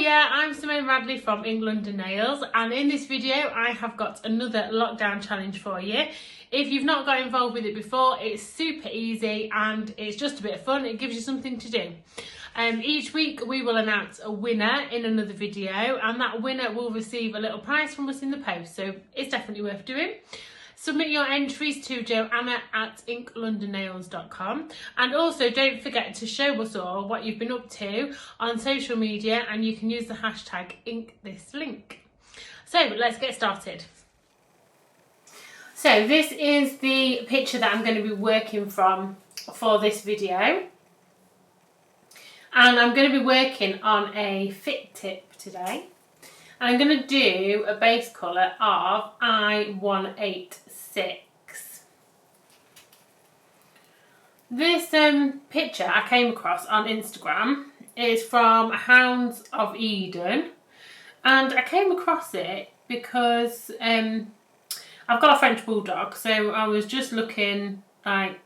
Hiya, I'm Simone Radley from Ink London Nails, and in this video I have got another lockdown challenge for you. If you've not got involved with it before, it's super easy and it's just a bit of fun. It gives you something to do. Each week we will announce a winner in another video, and that winner will receive a little prize from us in the post, so it's definitely worth doing. Submit your entries to joanna@inklondonnails.com, and also don't forget to show us all what you've been up to on social media, and you can use the hashtag #InkThisLink. So let's get started. So this is the picture that I'm going to be working from for this video, and I'm going to be working on a fit tip today. I'm going to do a base colour of I-186. This picture I came across on Instagram. It's from Hounds of Eden, and I came across it because I've got a French bulldog, so I was just looking at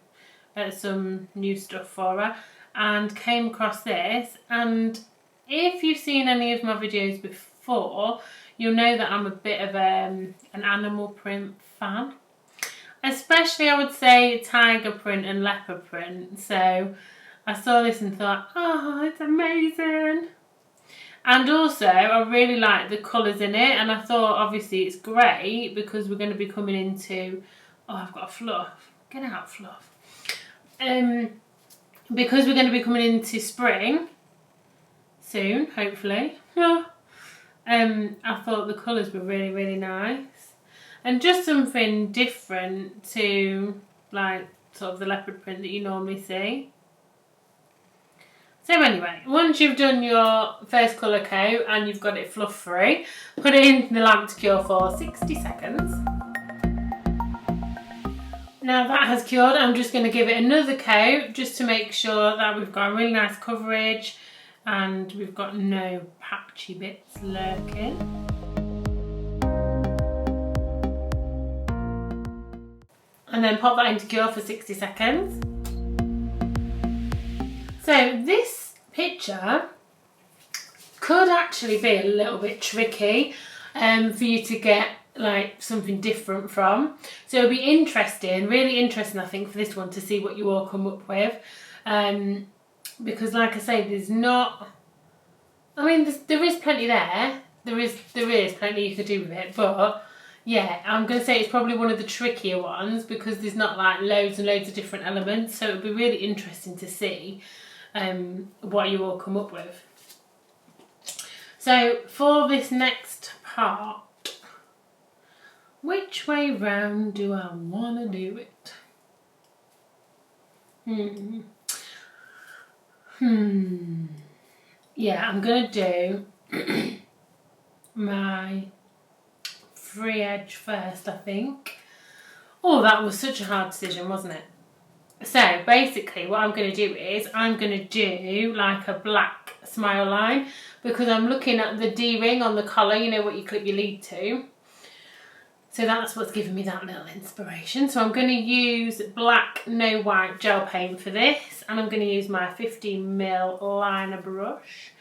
some new stuff for her and came across this. And if you've seen any of my videos before, you'll know that I'm a bit of an animal print fan, especially I would say tiger print and leopard print. So I saw this and thought, oh, it's amazing. And also I really like the colours in it, and I thought obviously it's great because we're going to be coming into, oh, I've got a fluff, get out fluff, because we're going to be coming into spring soon, hopefully. I thought the colours were really nice, and just something different to like sort of the leopard print that you normally see. So anyway, once you've done your first colour coat and you've got it fluff free, put it in the lamp to cure for 60 seconds. Now that has cured, I'm just going to give it another coat just to make sure that we've got a really nice coverage and we've got no patchy bits lurking. And then pop that into cure for 60 seconds. So this picture could actually be a little bit tricky for you to get like something different from. So it'll be interesting, really interesting I think, for this one to see what you all come up with. Because like I say, there's not, I mean there is plenty there, there is plenty you could do with it, but yeah, I'm going to say it's probably one of the trickier ones because there's not like loads and loads of different elements, so it'll be really interesting to see what you all come up with. So for this next part, which way round do I want to do it? Yeah, I'm going to do my free edge first, I think. Oh, that was such a hard decision, wasn't it? So basically what I'm going to do is I'm going to do like a black smile line, because I'm looking at the D-ring on the collar, you know what you clip your lead to. So that's what's given me that little inspiration. So I'm going to use black no white gel paint for this, and I'm going to use my 15mm liner brush.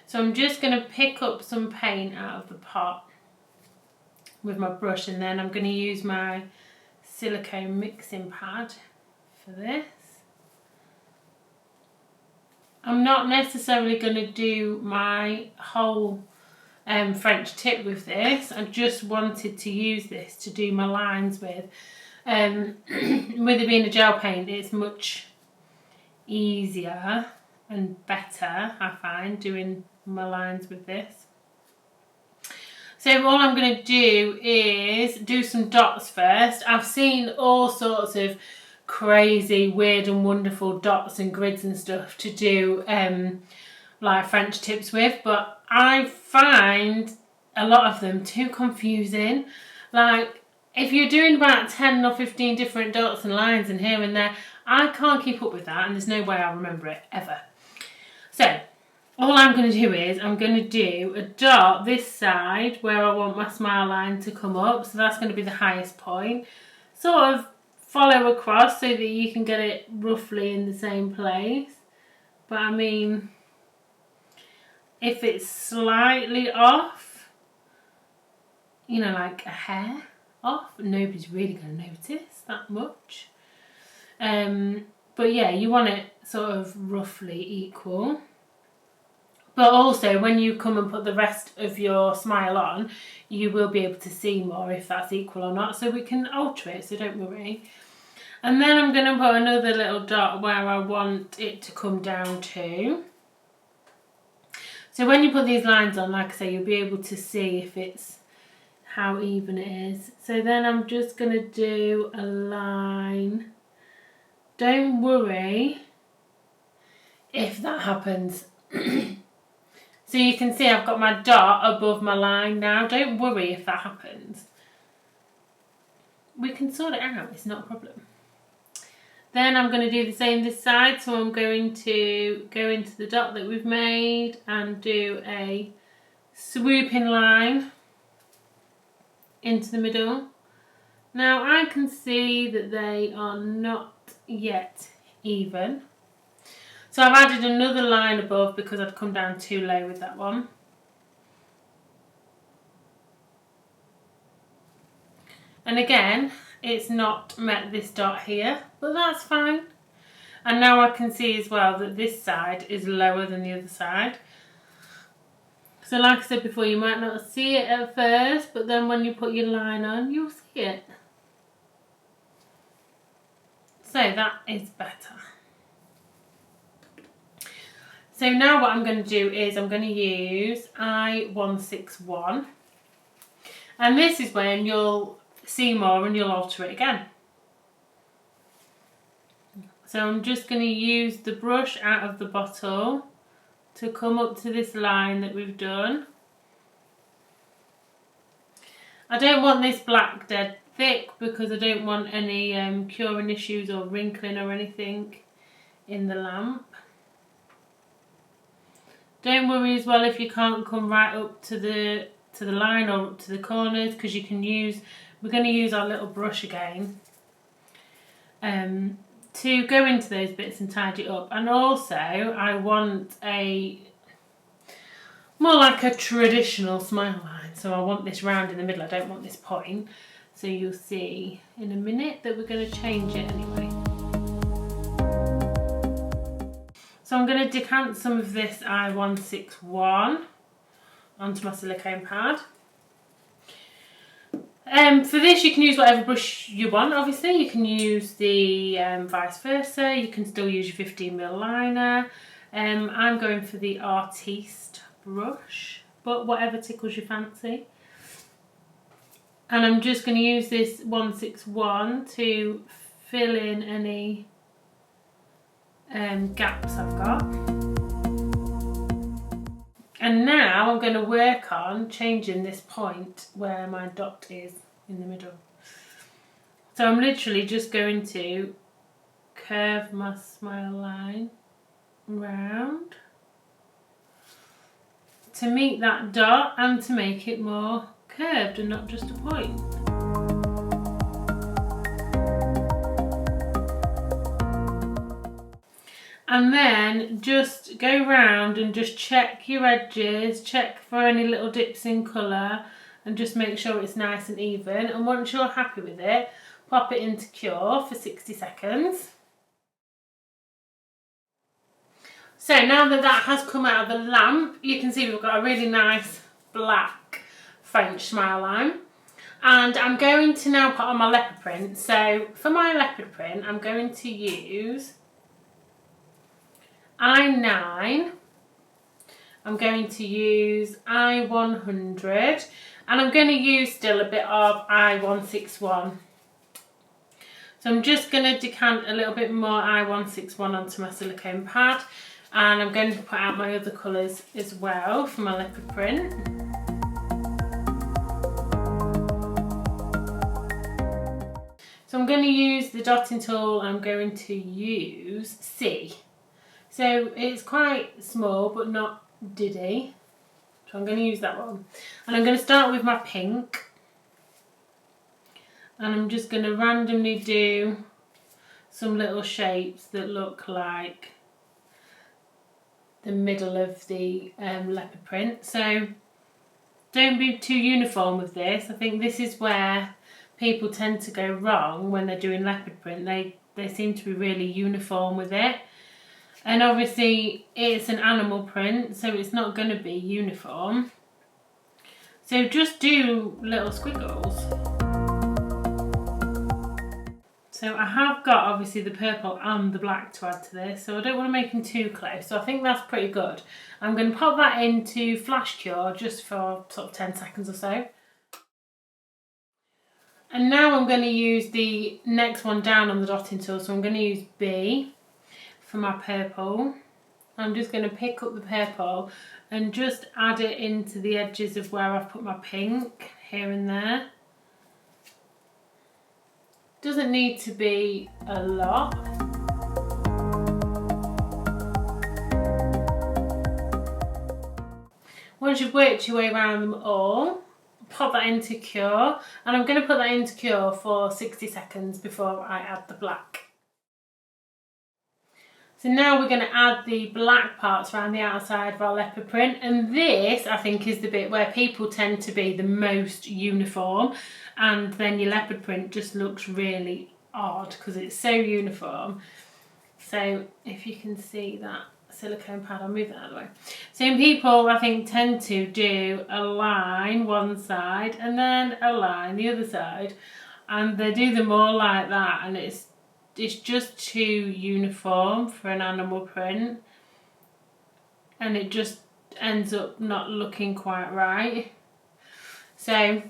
So I'm just going to pick up some paint out of the pot with my brush, and then I'm going to use my silicone mixing pad for this. I'm not necessarily going to do my whole French tip with this. I just wanted to use this to do my lines with. With it being a gel paint, it's much easier and better, I find, doing my lines with this. So all I'm going to do is do some dots first. I've seen all sorts of crazy, weird and wonderful dots and grids and stuff to do like French tips with, but I find a lot of them too confusing. Like if you're doing about 10 or 15 different dots and lines and here and there, I can't keep up with that, and there's no way I'll remember it ever. So all I'm going to do is I'm going to do a dot this side where I want my smile line to come up, so that's going to be the highest point. Sort of follow across so that you can get it roughly in the same place. But I mean, if it's slightly off, you know, like a hair off, nobody's really going to notice that much. But yeah, you want it sort of roughly equal. But also, when you come and put the rest of your smile on, you will be able to see more if that's equal or not. So we can alter it, so don't worry. And then I'm going to put another little dot where I want it to come down to. So when you put these lines on, like I say, you'll be able to see if it's how even it is. So then I'm just going to do a line. Don't worry if that happens. So you can see I've got my dot above my line now. Don't worry if that happens. We can sort it out, it's not a problem. Then I'm going to do the same this side. So I'm going to go into the dot that we've made and do a swooping line into the middle. Now I can see that they are not yet even. So I've added another line above because I'd come down too low with that one. And again, it's not met this dot here, but that's fine. And now I can see as well that this side is lower than the other side. So like I said before, you might not see it at first, but then when you put your line on, you'll see it. So that is better. So now what I'm going to do is I'm going to use I161. And this is when you'll see more and you'll alter it again. So I'm just going to use the brush out of the bottle to come up to this line that we've done. I don't want this black dead thick because I don't want any curing issues or wrinkling or anything in the lamp. Don't worry as well if you can't come right up to the line or up to the corners, because you can use, we're going to use our little brush again to go into those bits and tidy it up. And also I want a more like a traditional smile line, so I want this round in the middle, I don't want this point. So you'll see in a minute that we're going to change it anyway. So I'm going to decant some of this I161 onto my silicone pad. For this you can use whatever brush you want, obviously. You can use the vice versa, you can still use your 15mm liner. I'm going for the Artiste brush, but whatever tickles your fancy. And I'm just going to use this 161 to fill in any gaps I've got. And now I'm going to work on changing this point where my dot is in the middle. So I'm literally just going to curve my smile line round to meet that dot and to make it more curved and not just a point. And then just go round and just check your edges, check for any little dips in colour, and just make sure it's nice and even. And once you're happy with it, pop it into cure for 60 seconds. So now that that has come out of the lamp, you can see we've got a really nice black French smile line. And I'm going to now put on my leopard print. So for my leopard print, I'm going to use I9, I'm going to use I100, and I'm going to use still a bit of I161. So I'm just going to decant a little bit more I161 onto my silicone pad, and I'm going to put out my other colours as well for my leopard print. So I'm going to use the dotting tool, I'm going to use C. So it's quite small but not diddy, so I'm going to use that one. And I'm going to start with my pink, and I'm just going to randomly do some little shapes that look like the middle of the leopard print. So don't be too uniform with this. I think this is where people tend to go wrong when they're doing leopard print. They seem to be really uniform with it. And obviously it's an animal print, so it's not going to be uniform. So just do little squiggles. So I have got obviously the purple and the black to add to this, so I don't want to make them too close, so I think that's pretty good. I'm going to pop that into Flash Cure just for sort of 10 seconds or so. And now I'm going to use the next one down on the dotting tool, so I'm going to use B for my purple. I'm just going to pick up the purple and just add it into the edges of where I've put my pink, here and there. Doesn't need to be a lot. Once you've worked your way around them all, pop that into Cure, and I'm going to put that into Cure for 60 seconds before I add the black. So now we're going to add the black parts around the outside of our leopard print, and this I think is the bit where people tend to be the most uniform, and then your leopard print just looks really odd because it's so uniform. So if you can see that silicone pad, I'll move that out of the way. So people I think tend to do a line one side and then a line the other side, and they do them all like that, and it's just too uniform for an animal print, and it just ends up not looking quite right. So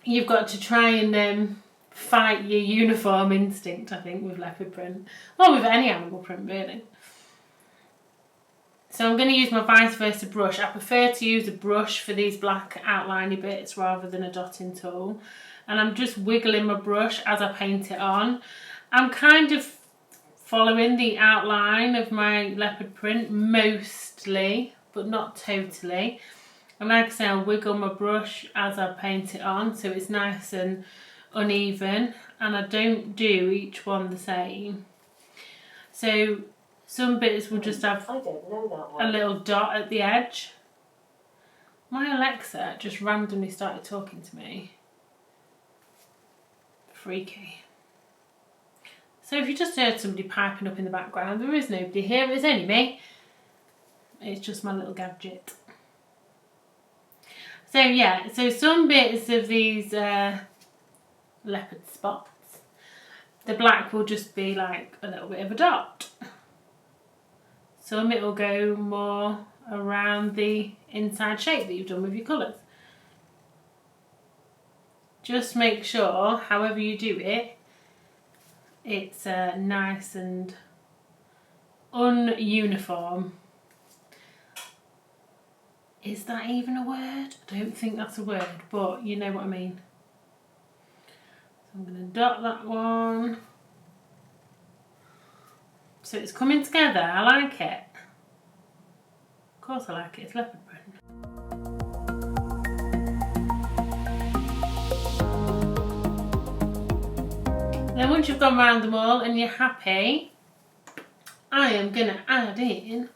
you've got to try and fight your uniform instinct, I think, with leopard print, or with any animal print really. So I'm going to use my vice versa brush. I prefer to use a brush for these black outliney bits rather than a dotting tool, and I'm just wiggling my brush as I paint it on. I'm kind of following the outline of my leopard print mostly, but not totally. And like I say, I'll wiggle my brush as I paint it on so it's nice and uneven, and I don't do each one the same. So some bits will just have I don't know that one. a little dot at the edge. My Alexa just randomly started talking to me. Freaky. So if you just heard somebody piping up in the background, there is nobody here, it's only me. It's just my little gadget. So yeah, so some bits of these leopard spots, the black will just be like a little bit of a dot. Some it will go more around the inside shape that you've done with your colours. Just make sure, however you do it, it's nice and ununiform. Is that even a word? I don't think that's a word, but you know what I mean. So I'm going to dot that one. So it's coming together, I like it. Of course I like it, it's leopard print. Then once you've gone around them all and you're happy, I am going to add in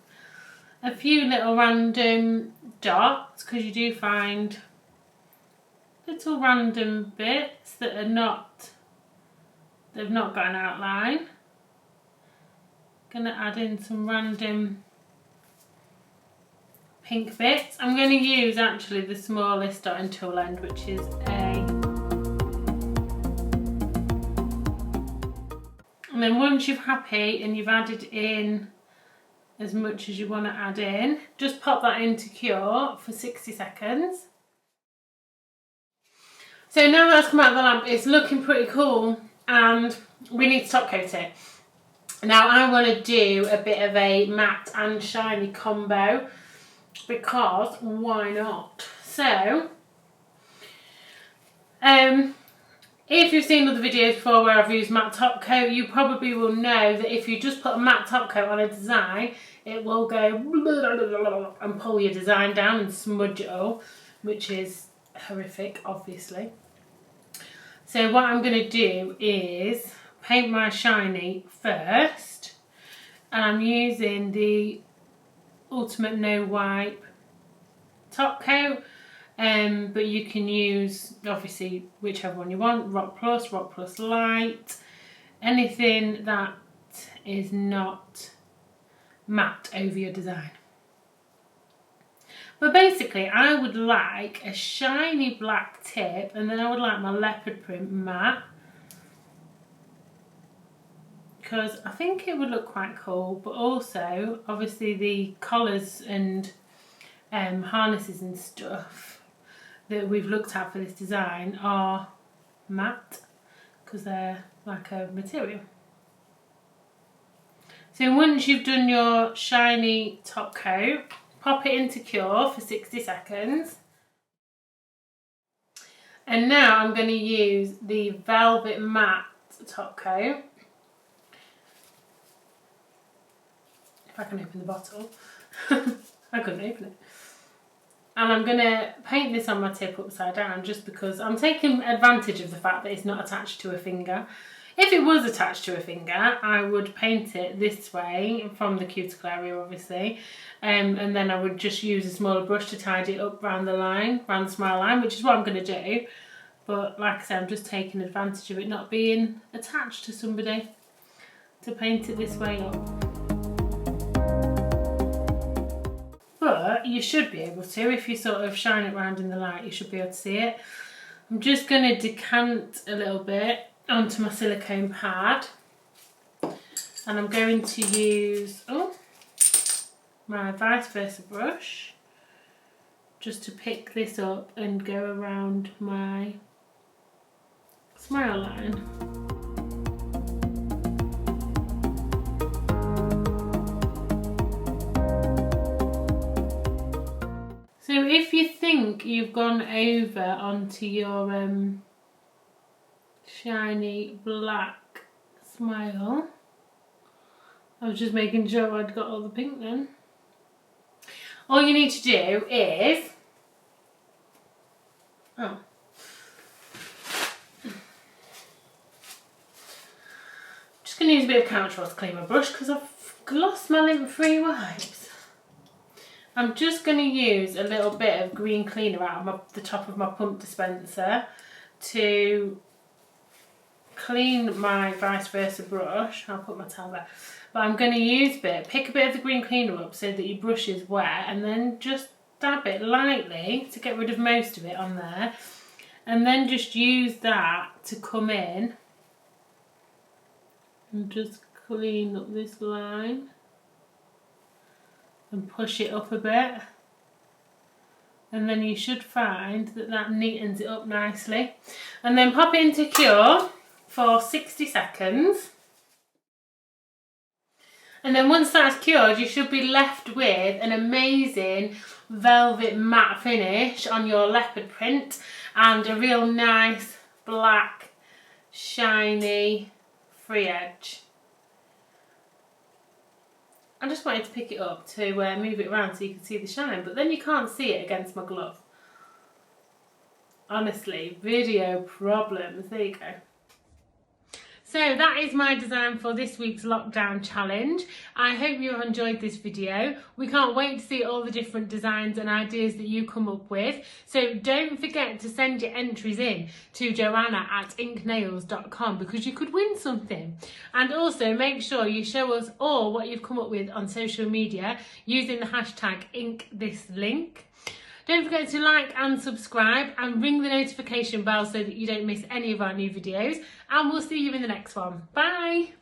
a few little random dots, because you do find little random bits that are not, they've not got an outline. Going to add in some random pink bits. I'm going to use actually the smallest dotting tool end, which is A. And then once you're happy and you've added in as much as you want to add in, just pop that into Cure for 60 seconds. So now that's come out of the lamp, it's looking pretty cool, and we need to top coat it. Now I want to do a bit of a matte and shiny combo, because why not? So, if you've seen other videos before where I've used matte top coat, you probably will know that if you just put a matte top coat on a design, it will go and pull your design down and smudge it all, which is horrific, obviously. So what I'm going to do is paint my shiny first, and I'm using the Ultimate No Wipe top coat, but you can use obviously whichever one you want, Rock Plus Light, anything that is not matte over your design. But basically I would like a shiny black tip, and then I would like my leopard print matte, because I think it would look quite cool. But also obviously the collars and harnesses and stuff that we've looked at for this design are matte because they're like a material. So once you've done your shiny top coat, pop it into cure for 60 seconds. And now I'm going to use the velvet matte top coat. If I can open the bottle. I couldn't open it. And I'm going to paint this on my tip upside down, just because I'm taking advantage of the fact that it's not attached to a finger. If it was attached to a finger, I would paint it this way from the cuticle area, obviously, and then I would just use a smaller brush to tidy it up around the line, around the smile line, which is what I'm going to do. But like I said, I'm just taking advantage of it not being attached to somebody to paint it this way up. But you should be able to, if you sort of shine it around in the light, you should be able to see it. I'm just going to decant a little bit onto my silicone pad, and I'm going to use my vice versa brush just to pick this up and go around my smile line. So if you think you've gone over onto your shiny black smile, I was just making sure I'd got all the pink then. All you need to do is, just going to use a bit of Counter to clean my brush because I've lost my lint-free wipes. I'm just going to use a little bit of green cleaner out of the top of my pump dispenser to clean my vice versa brush. I'll put my towel there. But I'm going to pick a bit of the green cleaner up so that your brush is wet, and then just dab it lightly to get rid of most of it on there. And then just use that to come in and just clean up this line and push it up a bit. And then you should find that that neatens it up nicely. And then pop it into cure for 60 seconds. And then once that's cured, you should be left with an amazing velvet matte finish on your leopard print and a real nice black shiny free edge. I just wanted to pick it up to move it around so you can see the shine, but then you can't see it against my glove. Honestly, video problems. There you go. So that is my design for this week's lockdown challenge. I hope you enjoyed this video. We can't wait to see all the different designs and ideas that you come up with. So don't forget to send your entries in to joanna@inknails.com because you could win something. And also make sure you show us all what you've come up with on social media using the hashtag #InkThisLink. Don't forget to like and subscribe and ring the notification bell so that you don't miss any of our new videos. And we'll see you in the next one. Bye!